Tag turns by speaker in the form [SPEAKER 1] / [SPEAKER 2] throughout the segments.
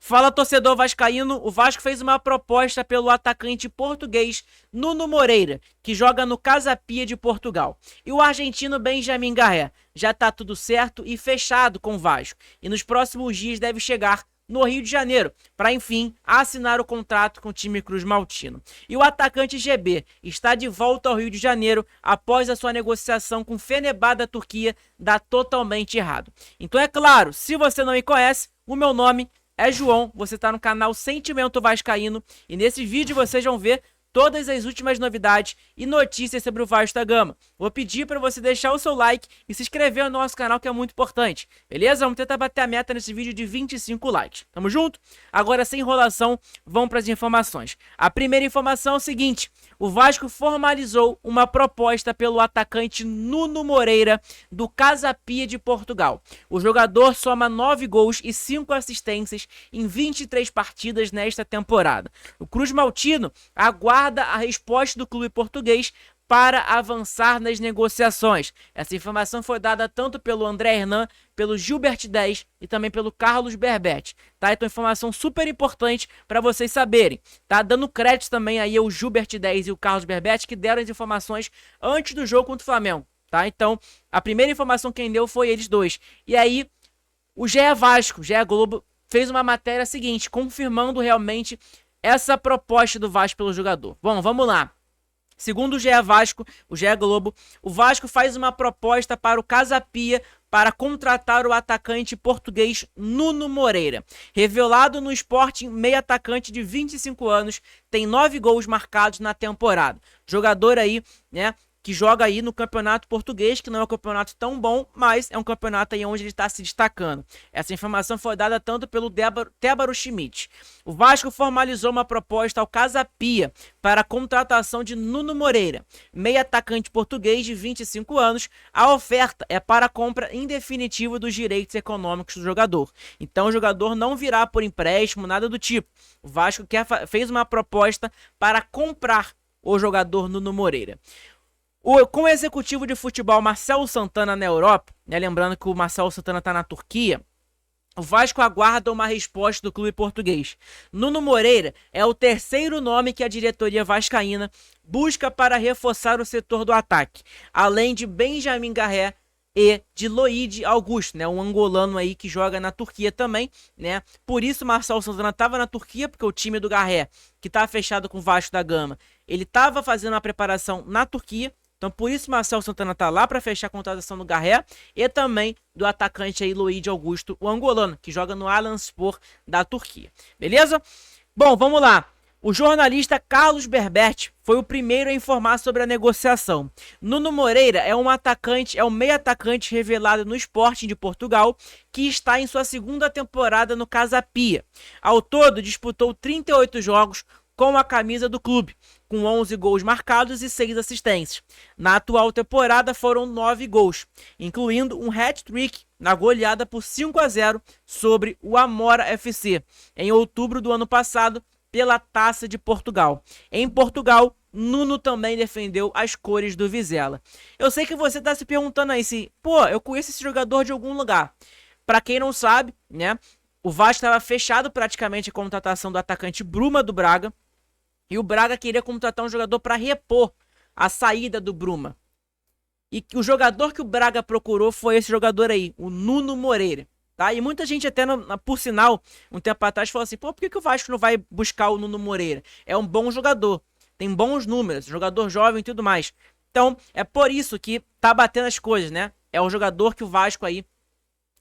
[SPEAKER 1] Fala, torcedor vascaíno, o Vasco fez uma proposta pelo atacante português Nuno Moreira, que joga no Casa Pia de Portugal. E o argentino Benjamin Garré. Já tá tudo certo e fechado com o Vasco. E nos próximos dias deve chegar no Rio de Janeiro, para enfim assinar o contrato com o time Cruz Maltino. E o atacante GB está de volta ao Rio de Janeiro após a sua negociação com o Fenerbahçe da Turquia dar totalmente errado. Então é claro, se você não me conhece, o meu nome é João, você está no canal Sentimento Vascaíno e nesse vídeo vocês vão ver todas as últimas novidades e notícias sobre o Vasco da Gama. Vou pedir para você deixar o seu like e se inscrever no nosso canal, que é muito importante, beleza? Vamos tentar bater a meta nesse vídeo de 25 likes. Tamo junto? Agora, sem enrolação, vamos para as informações. A primeira informação é o seguinte: o Vasco formalizou uma proposta pelo atacante Nuno Moreira, do Casa Pia de Portugal. O jogador soma 9 gols e 5 assistências em 23 partidas nesta temporada. O Cruz Maltino aguarda a resposta do clube português para avançar nas negociações. Essa informação foi dada tanto pelo André Hernan, pelo Gilbert 10 e também pelo Carlos Berbete, tá? Então, informação super importante para vocês saberem, tá? Dando crédito também aí ao Gilbert 10 e o Carlos Berbete, que deram as informações antes do jogo contra o Flamengo, tá? Então, a primeira informação quem deu foi eles dois. E aí, o GE Vasco, GE Globo, fez uma matéria seguinte, confirmando realmente essa proposta do Vasco pelo jogador. Bom, vamos lá. Segundo o GE Vasco, o GE Globo, o Vasco faz uma proposta para o Casa Pia para contratar o atacante português Nuno Moreira. Revelado no Sporting, meio atacante de 25 anos, tem 9 gols marcados na temporada. Jogador aí, né, que joga aí no campeonato português, que não é um campeonato tão bom, mas é um campeonato aí onde ele está se destacando. Essa informação foi dada tanto pelo Débaro Schmidt. O Vasco formalizou uma proposta ao Casa Pia para a contratação de Nuno Moreira, meio atacante português de 25 anos. A oferta é para a compra em definitivo dos direitos econômicos do jogador. Então o jogador não virá por empréstimo, nada do tipo. O Vasco fez uma proposta para comprar o jogador Nuno Moreira. Com o executivo de futebol Marcelo Santana na Europa, né, lembrando que o Marcelo Santana está na Turquia, o Vasco aguarda uma resposta do clube português. Nuno Moreira é o terceiro nome que a diretoria vascaína busca para reforçar o setor do ataque, além de Benjamin Garré e de Loide Augusto, né, um angolano aí que joga na Turquia também, né? Por isso Marcelo Santana estava na Turquia, porque o time do Garré, que está fechado com o Vasco da Gama, ele estava fazendo uma preparação na Turquia. Então, por isso, Marcelo Santana tá lá para fechar a contratação do Garré e também do atacante aí, Loide Augusto, o angolano, que joga no Alanyaspor da Turquia. Beleza? Bom, vamos lá. O jornalista Carlos Berbete foi o primeiro a informar sobre a negociação. Nuno Moreira é um meio atacante revelado no Sporting de Portugal, que está em sua segunda temporada no Casa Pia. Ao todo, disputou 38 jogos com a camisa do clube, com 11 gols marcados e 6 assistências. Na atual temporada foram 9 gols, incluindo um hat-trick na goleada por 5-0 sobre o Amora FC, em outubro do ano passado, pela Taça de Portugal. Em Portugal, Nuno também defendeu as cores do Vizela. Eu sei que você está se perguntando aí se, eu conheço esse jogador de algum lugar. Para quem não sabe, né, o Vasco estava fechado praticamente a contratação do atacante Bruma do Braga, e o Braga queria contratar um jogador para repor a saída do Bruma. E o jogador que o Braga procurou foi esse jogador aí, o Nuno Moreira. Tá? E muita gente até, por sinal, um tempo atrás falou assim, por que o Vasco não vai buscar o Nuno Moreira? É um bom jogador, tem bons números, jogador jovem e tudo mais. Então, é por isso que tá batendo as coisas, né? É o jogador que o Vasco aí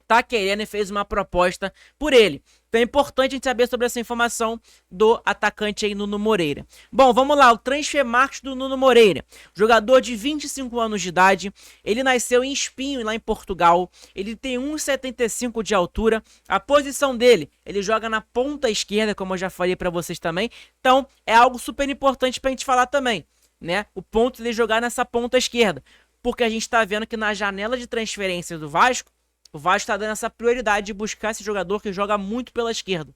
[SPEAKER 1] tá querendo e fez uma proposta por ele. Então é importante a gente saber sobre essa informação do atacante aí, Nuno Moreira. Bom, vamos lá, o Transfermarkt do Nuno Moreira. Jogador de 25 anos de idade, ele nasceu em Espinho, lá em Portugal. Ele tem 1,75 de altura. A posição dele, ele joga na ponta esquerda, como eu já falei para vocês também. Então é algo super importante pra gente falar também, né? O ponto de jogar nessa ponta esquerda. Porque a gente tá vendo que na janela de transferência do Vasco, o Vasco está dando essa prioridade de buscar esse jogador que joga muito pela esquerda.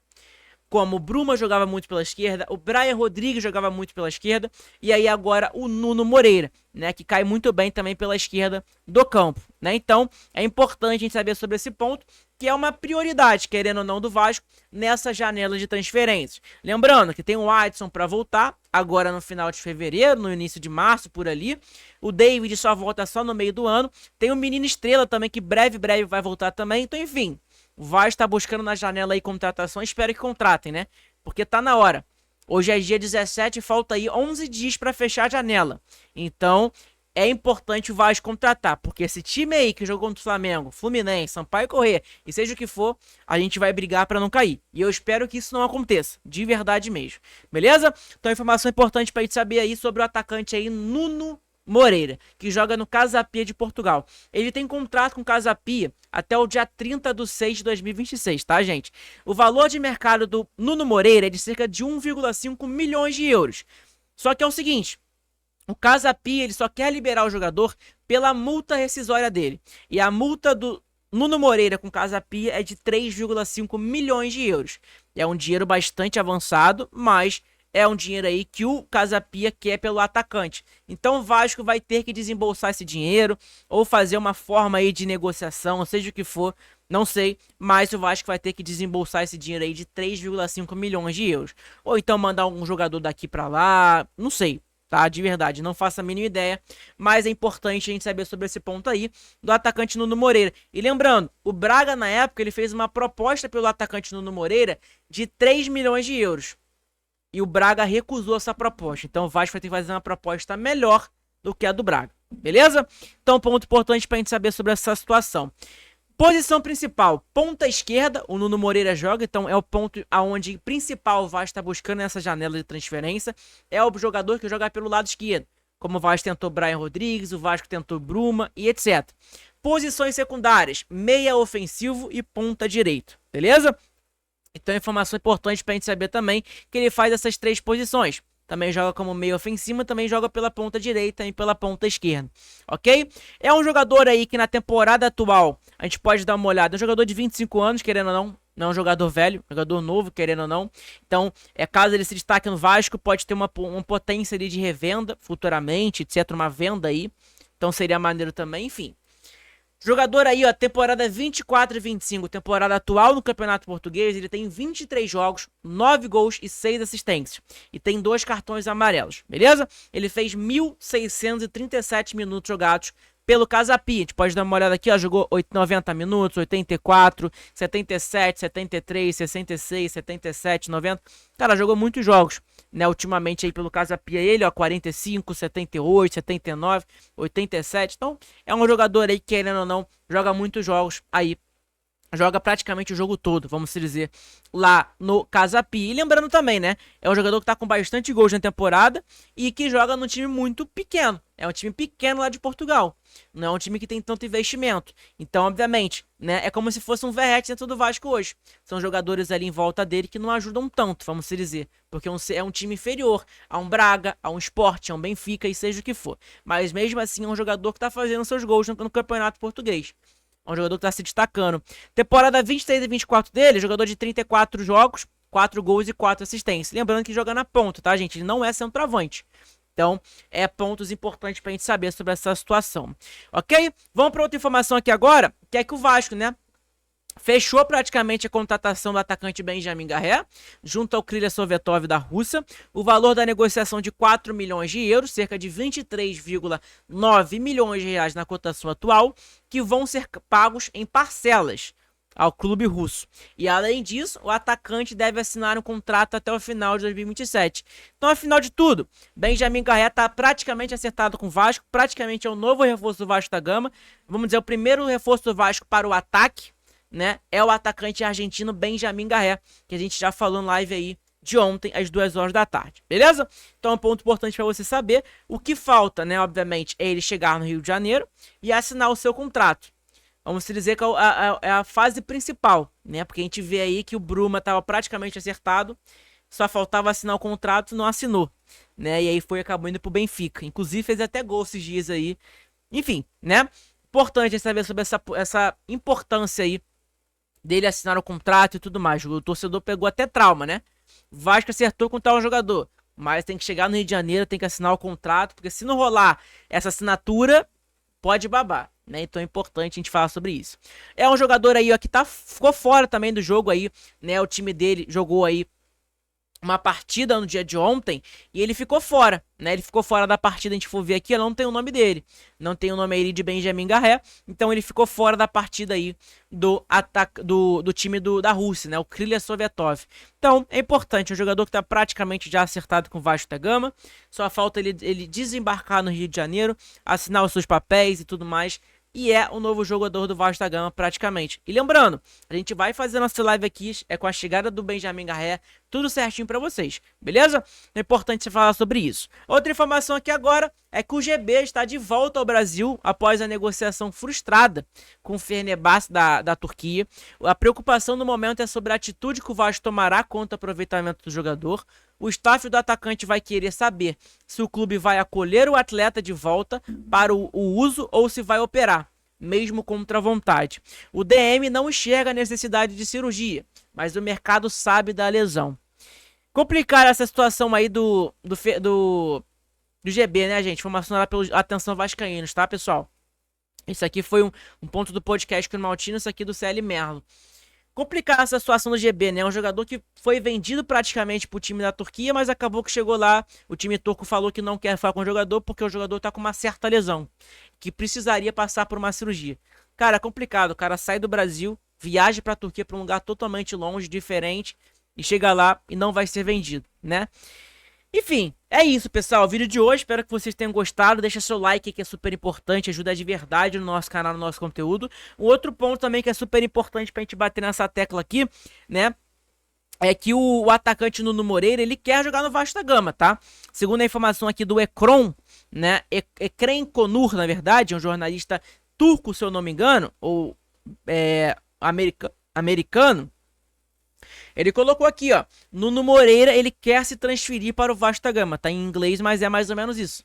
[SPEAKER 1] Como o Bruma jogava muito pela esquerda, o Brian Rodrigues jogava muito pela esquerda, e aí agora o Nuno Moreira, né, que cai muito bem também pela esquerda do campo, né? Então é importante a gente saber sobre esse ponto, que é uma prioridade, querendo ou não, do Vasco nessa janela de transferências. Lembrando que tem o Adson para voltar, agora no final de fevereiro, no início de março, por ali. O David só volta só no meio do ano. Tem o Menino Estrela também, que breve vai voltar também. Então, enfim, o Vasco está buscando na janela aí contratações, espero que contratem, né? Porque tá na hora. Hoje é dia 17, falta aí 11 dias para fechar a janela. Então, é importante o Vasco contratar, porque esse time aí que jogou contra o Flamengo, Fluminense, Sampaio Corrêa, e seja o que for, a gente vai brigar para não cair. E eu espero que isso não aconteça, de verdade mesmo. Beleza? Então, informação importante pra gente saber aí sobre o atacante aí, Nuno Moreira, que joga no Casa Pia de Portugal. Ele tem contrato com o Casa Pia até o dia 30/6/2026, tá, gente? O valor de mercado do Nuno Moreira é de cerca de 1,5 milhões de euros. Só que é o seguinte, o Casa Pia, ele só quer liberar o jogador pela multa rescisória dele. E a multa do Nuno Moreira com Casa Pia é de 3,5 milhões de euros. É um dinheiro bastante avançado, mas é um dinheiro aí que o Casa Pia quer pelo atacante. Então o Vasco vai ter que desembolsar esse dinheiro ou fazer uma forma aí de negociação, seja o que for, não sei, mas o Vasco vai ter que desembolsar esse dinheiro aí de 3,5 milhões de euros. Ou então mandar um jogador daqui para lá, não sei. Tá, de verdade, não faço a mínima ideia, mas é importante a gente saber sobre esse ponto aí do atacante Nuno Moreira. E lembrando, o Braga na época ele fez uma proposta pelo atacante Nuno Moreira de 3 milhões de euros. E o Braga recusou essa proposta. Então o Vasco vai ter que fazer uma proposta melhor do que a do Braga, beleza? Então ponto importante pra gente saber sobre essa situação. Posição principal, ponta esquerda, o Nuno Moreira joga, então é o ponto aonde principal o Vasco está buscando nessa janela de transferência, é o jogador que joga pelo lado esquerdo, como o Vasco tentou Brian Rodrigues, o Vasco tentou Bruma e etc. Posições secundárias, meia ofensivo e ponta direito, beleza? Então informação importante para a gente saber também que ele faz essas três posições. Também joga como meio ofensivo, também joga pela ponta direita e pela ponta esquerda, ok? É um jogador aí que na temporada atual, a gente pode dar uma olhada, é um jogador de 25 anos, querendo ou não, não é um jogador velho, jogador novo, querendo ou não. Então, caso ele se destaque no Vasco, pode ter uma potência ali de revenda futuramente, etc, uma venda aí, então seria maneiro também, enfim. Jogador aí, ó, temporada 24 e 25, temporada atual no Campeonato Português, ele tem 23 jogos, 9 gols e 6 assistências. E tem 2 cartões amarelos, beleza? Ele fez 1.637 minutos jogados pelo Casa Pia. A gente pode dar uma olhada aqui, ó, jogou 90 minutos, 84, 77, 73, 66, 77, 90. Cara, jogou muitos jogos, né, ultimamente aí pelo Casa Pia, ele, ó, 45, 78, 79, 87. Então, é um jogador aí, querendo ou não, joga muitos jogos aí. Joga praticamente o jogo todo, vamos dizer, lá no Casa Pia. E lembrando também, né, é um jogador que tá com bastante gols na temporada e que joga num time muito pequeno. É um time pequeno lá de Portugal. Não é um time que tem tanto investimento. Então, obviamente, né, é como se fosse um Verratti dentro do Vasco hoje. São jogadores ali em volta dele que não ajudam tanto, vamos dizer. Porque é um time inferior a um Braga, a um Sport, a um Benfica e seja o que for. Mas mesmo assim é um jogador que tá fazendo seus gols no Campeonato Português. É um jogador que tá se destacando. Temporada 23 e 24 dele, jogador de 34 jogos, 4 gols e 4 assistências. Lembrando que joga na ponta, tá, gente? Ele não é centroavante. Então, pontos importantes pra gente saber sobre essa situação. Ok? Vamos para outra informação aqui agora, que é que o Vasco, né, fechou praticamente a contratação do atacante Benjamin Garré, junto ao Krylia Sovetov da Rússia. O valor da negociação de 4 milhões de euros, cerca de 23,9 milhões de reais na cotação atual, que vão ser pagos em parcelas ao clube russo. E além disso, o atacante deve assinar um contrato até o final de 2027. Então, afinal de tudo, Benjamin Garré está praticamente acertado com o Vasco, praticamente é o novo reforço do Vasco da Gama. Vamos dizer, o primeiro reforço do Vasco para o ataque, né, é o atacante argentino Benjamin Garré, que a gente já falou em live aí de ontem, às 2 horas da tarde, beleza? Então é um ponto importante para você saber. O que falta, né, obviamente, é ele chegar no Rio de Janeiro e assinar o seu contrato. Vamos dizer que é a fase principal, né, porque a gente vê aí que o Bruma estava praticamente acertado, só faltava assinar o contrato, não assinou, né, e aí acabou indo pro Benfica. Inclusive fez até gol esses dias aí. Enfim, né, importante saber sobre essa importância aí dele assinar o contrato e tudo mais. O torcedor pegou até trauma, né? O Vasco acertou com tal jogador, mas tem que chegar no Rio de Janeiro, tem que assinar o contrato, porque se não rolar essa assinatura, pode babar. né? Então é importante a gente falar sobre isso. É um jogador aí, ó, que ficou fora também do jogo aí, né? O time dele jogou aí uma partida no dia de ontem e ele ficou fora, né? Ele ficou fora da partida, a gente for ver aqui, não tem o nome dele. Não tem o nome aí de Benjamin Garré, então ele ficou fora da partida aí do ataque do time da Rússia, né? O Krylia Sovetov. Então, é importante, um jogador que tá praticamente já acertado com o Vasco da Gama. Só falta ele desembarcar no Rio de Janeiro, assinar os seus papéis e tudo mais. E é o novo jogador do Vasco da Gama, praticamente. E lembrando, a gente vai fazer nossa live aqui, com a chegada do Benjamin Garré, tudo certinho pra vocês, beleza? É importante você falar sobre isso. Outra informação aqui agora é que o GB está de volta ao Brasil após a negociação frustrada com o Fenerbahçe da Turquia. A preocupação no momento é sobre a atitude que o Vasco tomará contra o aproveitamento do jogador. O staff do atacante vai querer saber se o clube vai acolher o atleta de volta para o uso ou se vai operar, mesmo contra a vontade. O DM não enxerga a necessidade de cirurgia, mas o mercado sabe da lesão. Complicar essa situação aí do GB, né, gente? Informação lá pelo Atenção Vascaínos, tá, pessoal? Isso aqui foi um ponto do podcast com o Maltino, isso aqui do CL Merlo. Complicar essa situação do GB, né? Um jogador que foi vendido praticamente pro time da Turquia, mas acabou que chegou lá, o time turco falou que não quer falar com o jogador porque o jogador tá com uma certa lesão, que precisaria passar por uma cirurgia. Cara, é complicado, o cara sai do Brasil, viaja pra Turquia pra um lugar totalmente longe, diferente, e chega lá e não vai ser vendido, né? Enfim, é isso, pessoal. O vídeo de hoje, espero que vocês tenham gostado. Deixa seu like, que é super importante, ajuda de verdade no nosso canal, no nosso conteúdo. Um outro ponto também que é super importante pra gente bater nessa tecla aqui, né? É que o atacante Nuno Moreira, ele quer jogar no Vasco da Gama, tá? Segundo a informação aqui do Ekron, né? Ekrem Konur, na verdade, é um jornalista turco, se eu não me engano, ou americano. Ele colocou aqui, ó, Nuno Moreira, ele quer se transferir para o Vasco da Gama. Tá em inglês, mas é mais ou menos isso.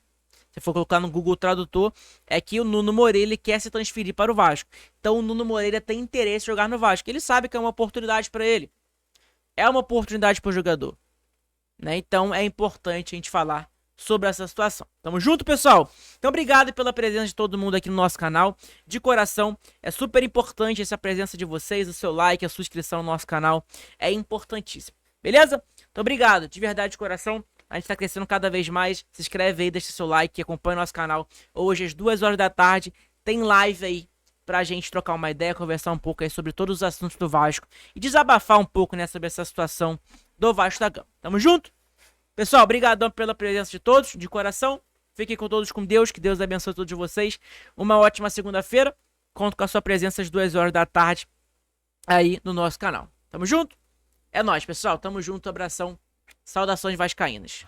[SPEAKER 1] Se for colocar no Google Tradutor, é que o Nuno Moreira, ele quer se transferir para o Vasco. Então o Nuno Moreira tem interesse em jogar no Vasco. Ele sabe que é uma oportunidade para ele. É uma oportunidade para o jogador, né? Então é importante a gente falar sobre essa situação. Tamo junto, pessoal? Então, obrigado pela presença de todo mundo aqui no nosso canal. De coração, é super importante essa presença de vocês, o seu like, a sua inscrição no nosso canal. É importantíssimo. Beleza? Então, obrigado. De verdade, de coração. A gente tá crescendo cada vez mais. Se inscreve aí, deixa seu like, acompanha o nosso canal. Hoje, às 2 horas da tarde, tem live aí pra gente trocar uma ideia, conversar um pouco aí sobre todos os assuntos do Vasco e desabafar um pouco, né, sobre essa situação do Vasco da Gama. Tamo junto? Pessoal, obrigadão pela presença de todos, de coração. Fiquem com todos com Deus, que Deus abençoe todos vocês. Uma ótima segunda-feira. Conto com a sua presença às 2 horas da tarde aí no nosso canal. Tamo junto? É nóis, pessoal. Tamo junto, abração. Saudações vascaínas.